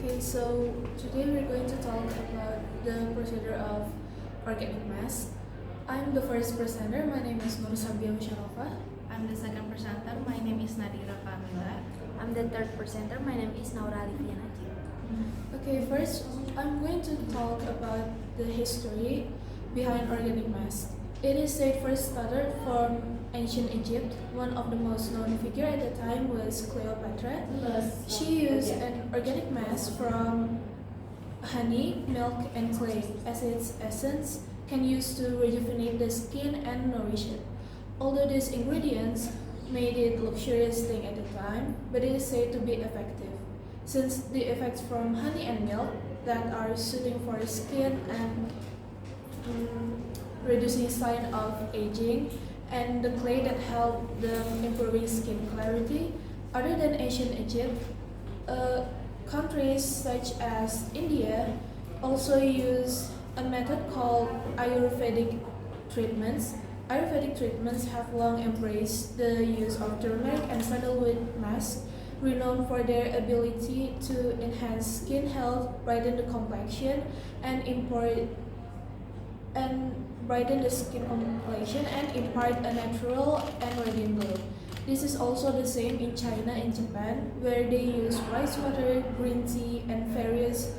Okay, so today we're going to talk about the procedure of organic mask. I'm the first presenter. My name is Nur Sabia Musharrafah. I'm the second presenter. My name is Nadira Kamila. I'm the third presenter. My name is Naura Alifiana. Okay, first I'm going to talk about the history behind organic mask. It is said first started from ancient Egypt. One of the most known figure at the time was Cleopatra. She used an organic mask from honey, milk, and clay as its essence can use to rejuvenate the skin and nourish it. Although these ingredients made it luxurious thing at the time, but it is said to be effective, since the effects from honey and milk that are soothing for the skin and reducing sign of aging, and the clay that help the improving skin clarity. Other than ancient Egypt, countries such as India also use a method called Ayurvedic treatments. Ayurvedic treatments have long embraced the use of turmeric and sandalwood masks, renowned for their ability to enhance skin health, brighten the complexion, and brighten the skin complexion and impart a natural and radiant glow. This is also the same in China and Japan, where they use rice water, green tea, and various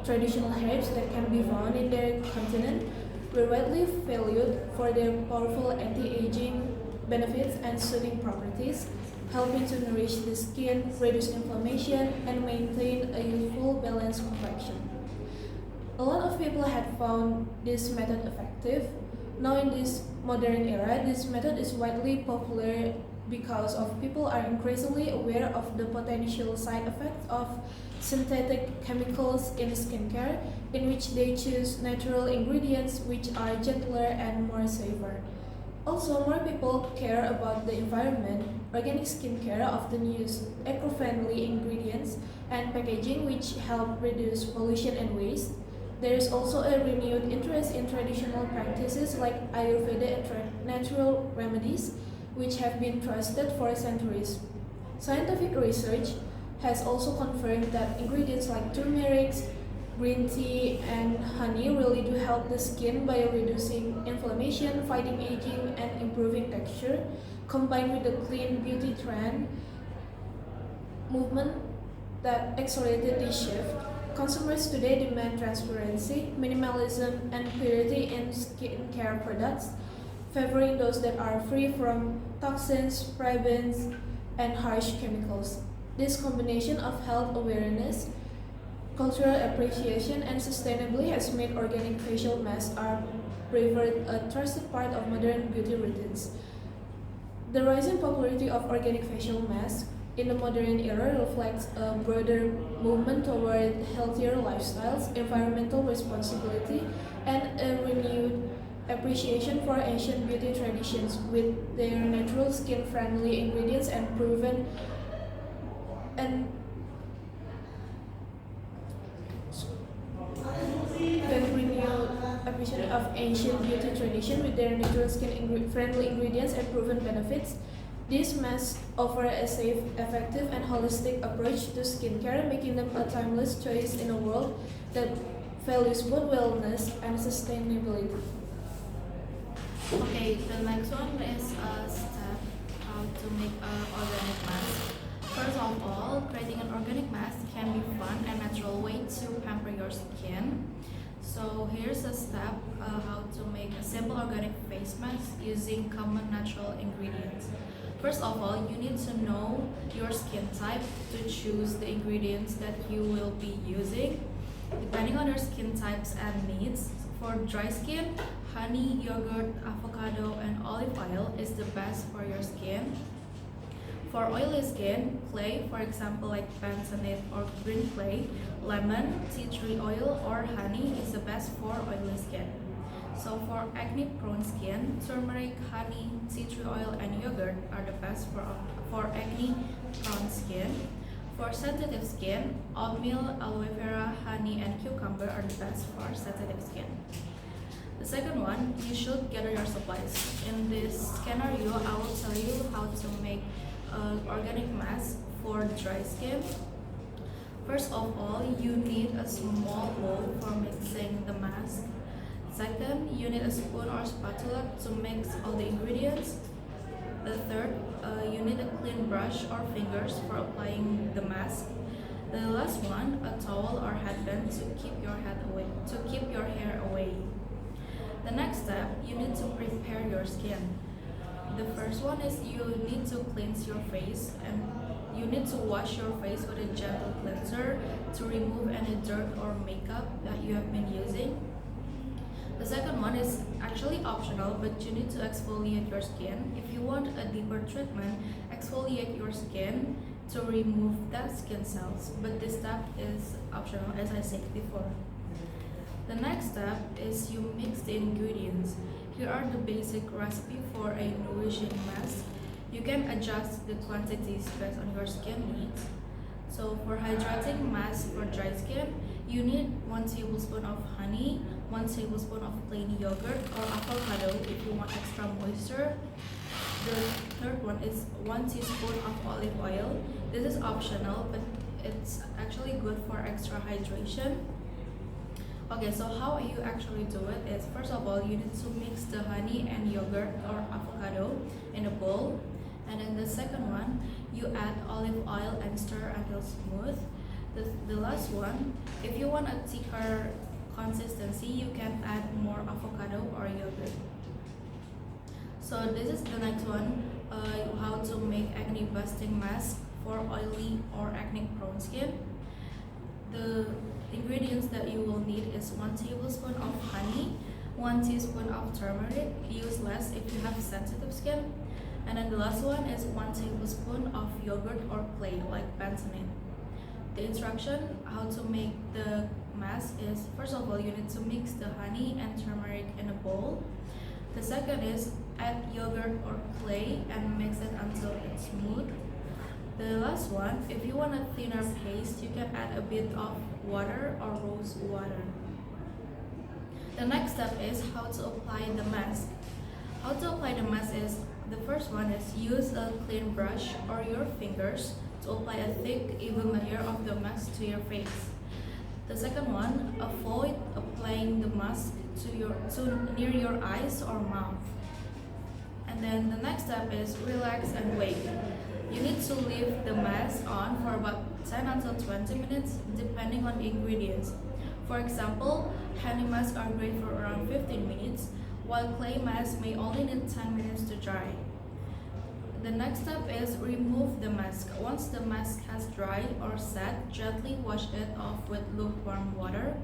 traditional herbs that can be found in their continent, were widely valued for their powerful anti-aging benefits and soothing properties, helping to nourish the skin, reduce inflammation, and maintain a youthful, balanced complexion. A lot of people had found this method effective. Now in this modern era, this method is widely popular because of people are increasingly aware of the potential side effects of synthetic chemicals in skincare, in which they choose natural ingredients which are gentler and more safer. Also, more people care about the environment. Organic skincare often use eco-friendly ingredients and packaging which help reduce pollution and waste. There is also a renewed interest in traditional practices like Ayurveda and natural remedies, which have been trusted for centuries. Scientific research has also confirmed that ingredients like turmeric, green tea, and honey really do help the skin by reducing inflammation, fighting aging, and improving texture, combined with the clean beauty trend movement that accelerated this shift. Consumers today demand transparency, minimalism, and purity in skincare products, favoring those that are free from toxins, parabens, and harsh chemicals. This combination of health awareness, cultural appreciation, and sustainability has made organic facial masks are preferred a trusted part of modern beauty routines. The rising popularity of organic facial masks in the modern era reflects a broader movement toward healthier lifestyles, environmental responsibility, and a renewed appreciation for ancient beauty traditions with their natural skin-friendly ingredients and proven and renewed appreciation of ancient beauty tradition with their natural skin-friendly ingredients and proven benefits. These masks offer a safe, effective, and holistic approach to skincare, making them a timeless choice in a world that values both wellness and sustainability. Okay, the next one is a step how to make an organic mask. First of all, creating an organic mask can be fun and natural way to pamper your skin. So here's a step how to make a simple organic face mask using common natural ingredients. First of all, you need to know your skin type to choose the ingredients that you will be using, depending on your skin types and needs. For dry skin, honey, yogurt, avocado, and olive oil is the best for your skin. For oily skin, clay, for example like bentonite or green clay, lemon, tea tree oil, or honey is the best for oily skin. So for acne-prone skin, turmeric, honey, tea tree oil, and yogurt are the best for acne-prone skin. For sensitive skin, oatmeal, aloe vera, honey, and cucumber are the best for sensitive skin. The second one, you should gather your supplies. In this scenario, I will tell you how to make organic mask for dry skin. First of all, you need a small bowl for mixing the mask. Second, you need a spoon or spatula to mix all the ingredients. The third, you need a clean brush or fingers for applying the mask. The last one, a towel or headband to keep your hair away. The next step, you need to prepare your skin. The first one is you need to cleanse your face, and you need to wash your face with a gentle cleanser to remove any dirt or makeup that you have been using. The second one is actually optional, but you need to exfoliate your skin. If you want a deeper treatment, exfoliate your skin to remove dead skin cells, but this step is optional, as I said before. The next step is you mix the ingredients. Here are the basic recipe for a nourishing mask. You can adjust the quantities based on your skin needs. So for hydrating mask for dry skin, you need 1 tablespoon of honey, 1 tablespoon of plain yogurt or avocado if you want extra moisture. The third one is 1 teaspoon of olive oil. This is optional, but it's actually good for extra hydration. Okay, so how you actually do it is, first of all, you need to mix the honey and yogurt or avocado in a bowl. And then the second one, you add olive oil and stir until smooth. The last one, if you want a thicker consistency, you can add more avocado or yogurt. So this is the next one, how to make acne busting mask for oily or acne prone skin. The ingredients that you will need is 1 tablespoon of honey, 1 teaspoon of turmeric, use less if you have sensitive skin, and then the last one is 1 tablespoon of yogurt or clay like bentonite. The instruction how to make the mask is, first of all, you need to mix the honey and turmeric in a bowl. The second is add yogurt or clay and mix it until it's smooth. The last one, if you want a thinner paste, you can add a bit of water or rose water. The next step is how to apply the mask. How to apply the mask is, the first one is use a clean brush or your fingers to apply a thick, even layer of the mask to your face. The second one, avoid applying the mask to near your eyes or mouth. And then the next step is relax and wait. You need to leave the mask on for about 10 until 20 minutes depending on the ingredients. For example, honey masks are great for around 15 minutes, while clay masks may only need 10 minutes to dry. The next step is remove the mask. Once the mask has dried or set, gently wash it off with lukewarm water.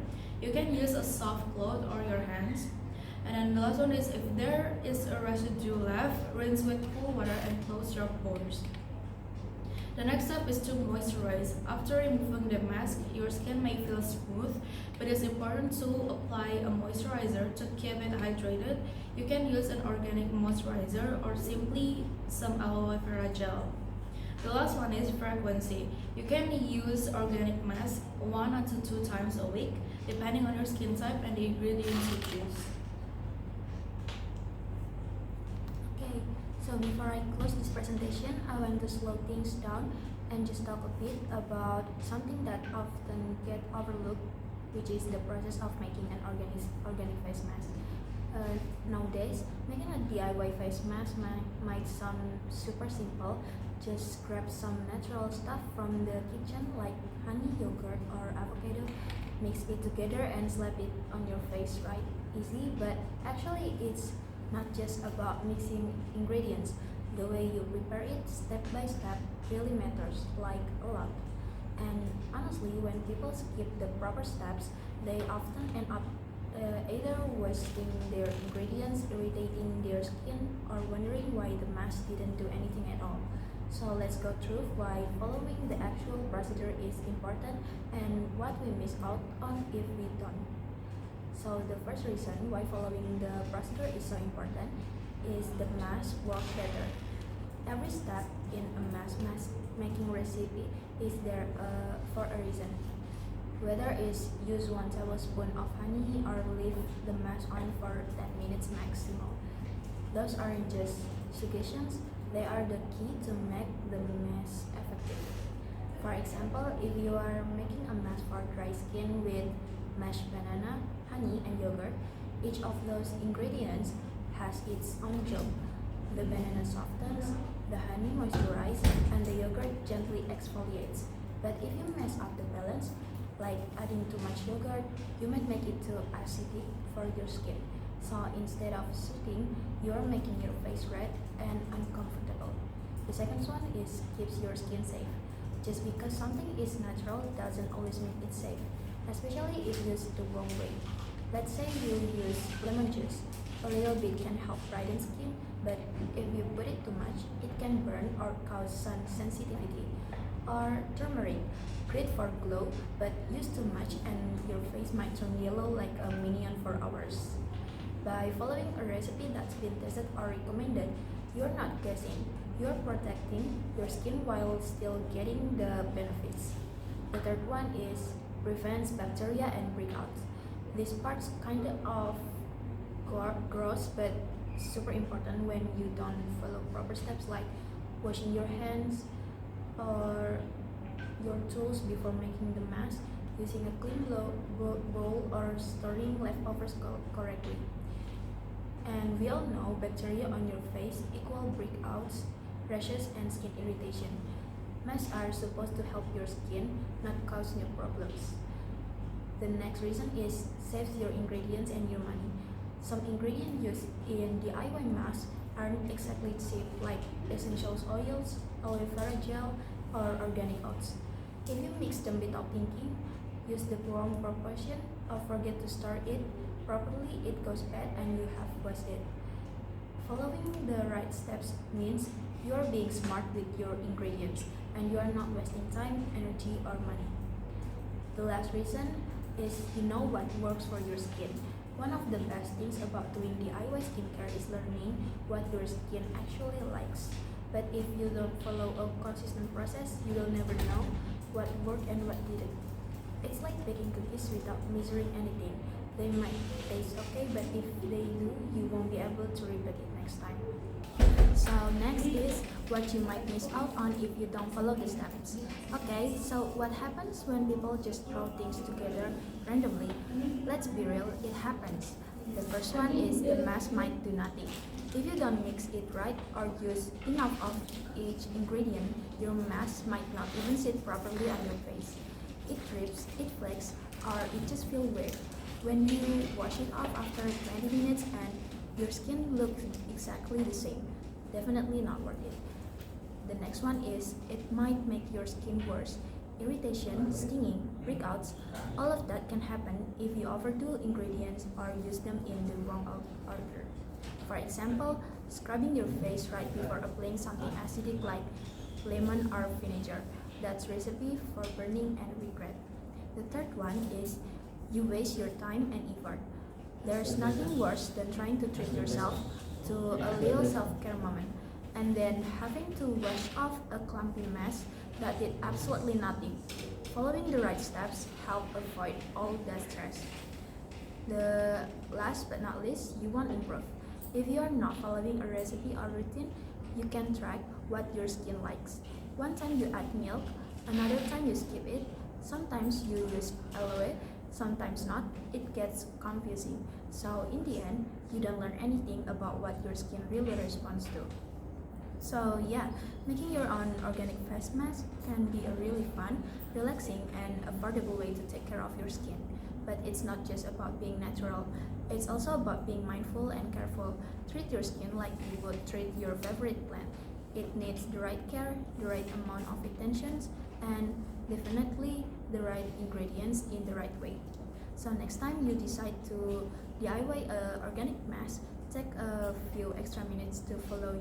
You can use a soft cloth or your hands. And then the last one is, if there is a residue left, rinse with cool water and close your pores. The next step is to moisturize. After removing the mask, your skin may feel smooth, but it's important to apply a moisturizer to keep it hydrated. You can use an organic moisturizer or simply some aloe vera gel. The last one is frequency. You can use organic mask 1 until 2 times a week, depending on your skin type and the ingredients you choose. Okay, so before I close this presentation, I want to slow things down and just talk a bit about something that often get overlooked, which is the process of making an organic face mask. Nowadays, making a DIY face mask might sound super simple. Just grab some natural stuff from the kitchen like honey, yogurt, or avocado, mix it together and slap it on your face, right? Easy, but actually it's not just about mixing ingredients. The way you prepare it step by step really matters, like a lot. And honestly, when people skip the proper steps, they often end up either wasting their ingredients, irritating their skin, or wondering why the mask didn't do anything at all. So let's go through why following the actual procedure is important and what we miss out on if we don't. So the first reason why following the procedure is so important is the mask work better. Every step in a mask making recipe is there for a reason. Whether it's use 1 tablespoon of honey or leave the mask on for 10 minutes maximum. Those aren't just suggestions, they are the key to make the mask effective. For example, if you are making a mask for dry skin with mashed banana, honey, and yogurt, each of those ingredients has its own job. The banana softens, the honey moisturizes, and the yogurt gently exfoliates. But if you mess up the balance, like adding too much yogurt, you might make it too acidic for your skin. So instead of soothing, you are making your face red and uncomfortable. The second one is keeps your skin safe. Just because something is natural doesn't always mean it's safe, especially if used the wrong way. Let's say you use lemon juice. A little bit can help brighten skin, but if you put it too much, it can burn or cause sun sensitivity. Or turmeric, great for glow, but use too much and your face might turn yellow like a minion for hours. By following a recipe that's been tested or recommended, you're not guessing. You're protecting your skin while still getting the benefits. The third one is prevents bacteria and breakouts. This part's kind of gross but super important when you don't follow proper steps like washing your hands or your tools before making the mask, using a clean bowl or storing leftovers correctly. And we all know bacteria on your face equal breakouts, rashes, and skin irritation. Masks are supposed to help your skin, not cause new problems. The next reason is saves your ingredients and your money. Some ingredients used in DIY masks aren't exactly cheap, like essential oils, aloe vera gel, or organic oats. If you mix them without thinking, use the wrong proportion, or forget to store it properly, it goes bad and you have wasted. Following the right steps means you are being smart with your ingredients and you are not wasting time, energy, or money. The last reason is you know what works for your skin. One of the best things about doing DIY skincare is learning what your skin actually likes. But if you don't follow a consistent process, you will never know what worked and what didn't. It's like baking cookies without measuring anything. They might taste okay, but if they do, you won't be able to repeat it next time. So next is what you might miss out on if you don't follow the steps. Okay, so what happens when people just throw things together randomly? Let's be real, it happens. The first one is the mask might do nothing. If you don't mix it right or use enough of each ingredient, your mask might not even sit properly on your face. It drips, it flakes, or it just feels weird. When you wash it off after 20 minutes and your skin looks exactly the same, definitely not worth it. The next one is it might make your skin worse. Irritation, stinging, breakouts, all of that can happen if you overdo ingredients or use them in the wrong order. For example, scrubbing your face right before applying something acidic like lemon or vinegar. That's recipe for burning and regret. The third one is you waste your time and effort. There's nothing worse than trying to treat yourself to a little self-care moment and then having to wash off a clumpy mess that did absolutely nothing. Following the right steps help avoid all that stress. The last but not least, you won't improve. If you are not following a recipe or routine, you can track what your skin likes. One time you add milk, another time you skip it, sometimes you use aloe, sometimes not. It gets confusing. So in the end, you don't learn anything about what your skin really responds to. So yeah, making your own organic face mask can be a really fun, relaxing, and affordable way to take care of your skin. But it's not just about being natural, it's also about being mindful and careful. Treat your skin like you would treat your favorite plant. It needs the right care, the right amount of attention, and definitely the right ingredients in the right way. So next time you decide to DIY a organic mask, take a few extra minutes to follow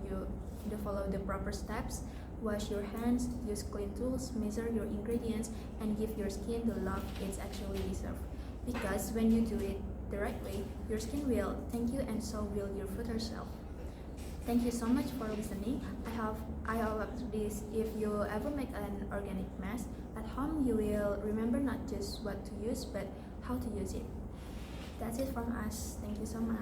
the proper steps. Wash your hands, use clean tools, measure your ingredients, and give your skin the love it's actually deserves. Because when you do it the right way, your skin will thank you, and so will your future self. Thank you so much for listening. I hope this if you ever make an organic mask at home, you will remember not just what to use but how to use it. That's it from us. Thank you so much.